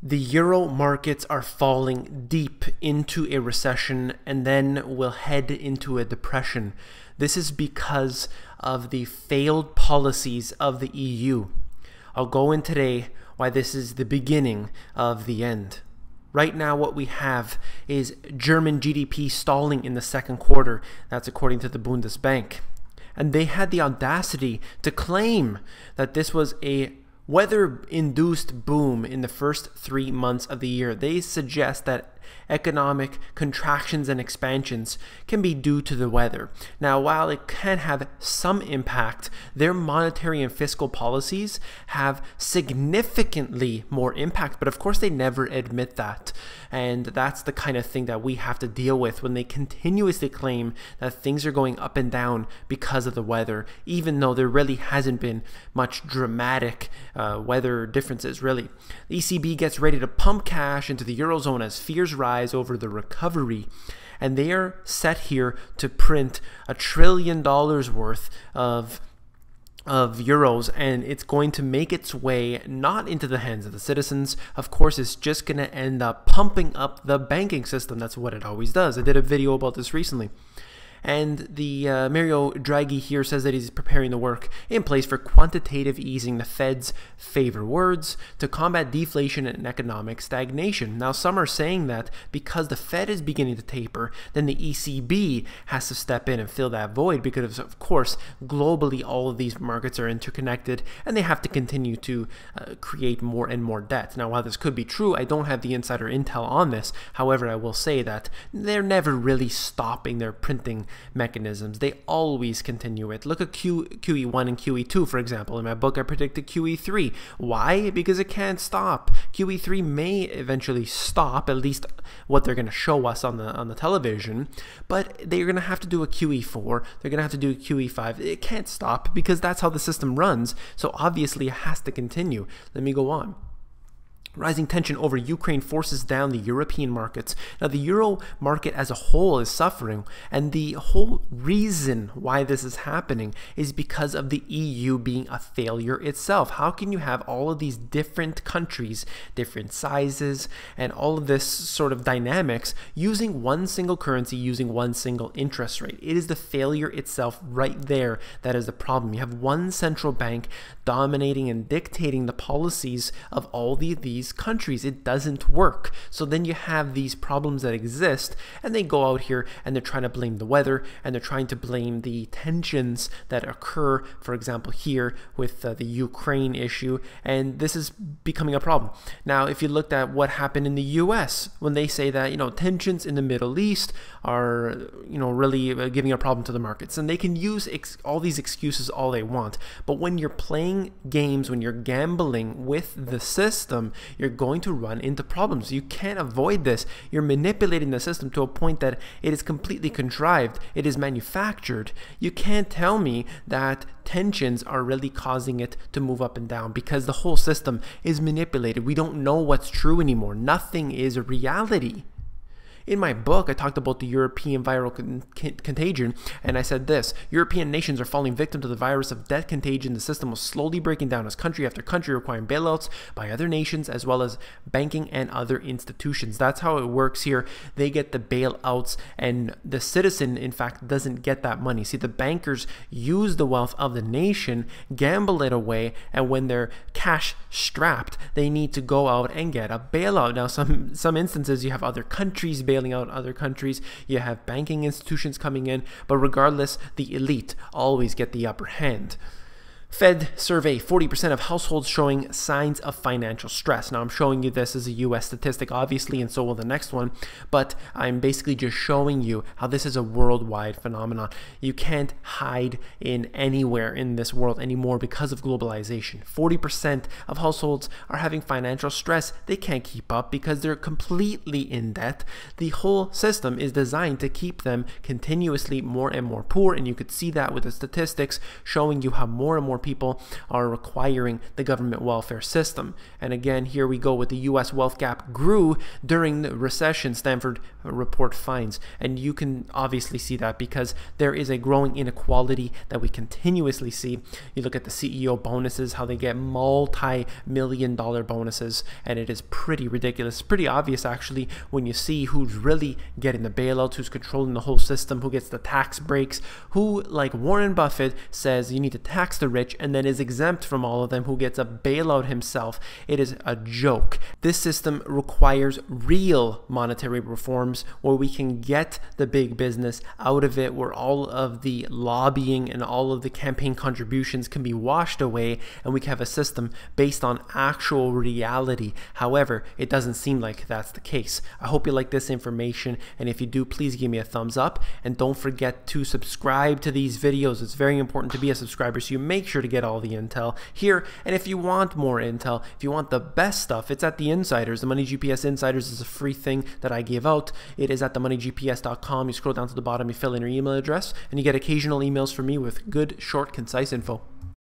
The euro markets are falling deep into a recession and then will head into a depression. This is because of the failed policies of the EU. I'll go in today why this is the beginning of the end. Right now what we have is German GDP stalling in the second quarter. That's according to the Bundesbank. And they had the audacity to claim that this was a weather-induced boom in the first 3 months of the year. They suggest that economic contractions and expansions can be due to the weather. Now, while it can have some impact, their monetary and fiscal policies have significantly more impact, but of course they never admit that. And that's the kind of thing that we have to deal with when they continuously claim that things are going up and down because of the weather, even though there really hasn't been much dramatic weather differences, really. The ECB gets ready to pump cash into the eurozone as fears rise over the recovery, and they are set here to print $1 trillion worth of euros, and it's going to make its way not into the hands of the citizens. Of course, it's just going to end up pumping up the banking system. That's what it always does. I did a video about this recently. And the Mario Draghi here says that he's preparing the work in place for quantitative easing, the Fed's favorite words, to combat deflation and economic stagnation. Now, some are saying that because the Fed is beginning to taper, then the ECB has to step in and fill that void because, of course, globally, all of these markets are interconnected and they have to continue to create more and more debt. Now, while this could be true, I don't have the insider intel on this. However, I will say that they're never really stopping their printing mechanisms. They always continue it. Look at QE1 and QE2, for example. In my book, I predicted QE3. Why? Because it can't stop. QE3 may eventually stop, at least what they're going to show us on the television, but they're going to have to do a QE4. They're going to have to do a QE5. It can't stop because that's how the system runs. So obviously it has to continue. Let me go on. Rising tension over Ukraine forces down the European markets. Now, the euro market as a whole is suffering, and the whole reason why this is happening is because of the EU being a failure itself. How can you have all of these different countries, different sizes, and all of this sort of dynamics using one single currency, using one single interest rate? It is the failure itself right there that is the problem. You have one central bank dominating and dictating the policies of all these countries. It doesn't work. So then you have these problems that exist, and they go out here and they're trying to blame the weather, and they're trying to blame the tensions that occur, for example, here with the Ukraine issue, and this is becoming a problem. Now, if you looked at what happened in the US, when they say that, tensions in the Middle East are, really giving a problem to the markets, and they can use all these excuses all they want, but when you're playing games, when you're gambling with the system, you're going to run into problems. You can't avoid this. You're manipulating the system to a point that it is completely contrived. It is manufactured. You can't tell me that tensions are really causing it to move up and down because the whole system is manipulated. We don't know what's true anymore. Nothing is a reality. In my book, I talked about the European viral contagion, and I said this: European nations are falling victim to the virus of debt contagion. The system was slowly breaking down as country after country requiring bailouts by other nations as well as banking and other institutions. That's how it works here. They get the bailouts, and the citizen, in fact, doesn't get that money. See, the bankers use the wealth of the nation, gamble it away, and when they're cash strapped, they need to go out and get a bailout. Now, some instances, you have other countries bailing out other countries, you have banking institutions coming in, but regardless, the elite always get the upper hand. Fed survey, 40% of households showing signs of financial stress. Now, I'm showing you this as a US statistic, obviously, and so will the next one, but I'm basically just showing you how this is a worldwide phenomenon. You can't hide in anywhere in this world anymore because of globalization. 40% of households are having financial stress. They can't keep up because they're completely in debt. The whole system is designed to keep them continuously more and more poor, and you could see that with the statistics showing you how more and more people are requiring the government welfare system. And again, here we go with the US wealth gap grew during the recession, Stanford report finds. And you can obviously see that because there is a growing inequality that we continuously see. You look at the CEO bonuses, how they get multi-million-dollar bonuses, and it is pretty ridiculous. It's pretty obvious actually when you see who's really getting the bailouts, who's controlling the whole system, who gets the tax breaks, who, like Warren Buffett, says you need to tax the rich and then is exempt from all of them, who gets a bailout himself. It is a joke. This system requires real monetary reforms where we can get the big business out of it, where all of the lobbying and all of the campaign contributions can be washed away, and we can have a system based on actual reality. However, it doesn't seem like that's the case. I hope you like this information, and if you do, please give me a thumbs up, and don't forget to subscribe to these videos. It's very important to be a subscriber, so you make sure to get all the intel here. And if you want more intel, if you want the best stuff, it's at the Insiders. The Money GPS Insiders is a free thing that I give out. It is at themoneygps.com. You scroll down to the bottom, you fill in your email address, and you get occasional emails from me with good, short, concise info.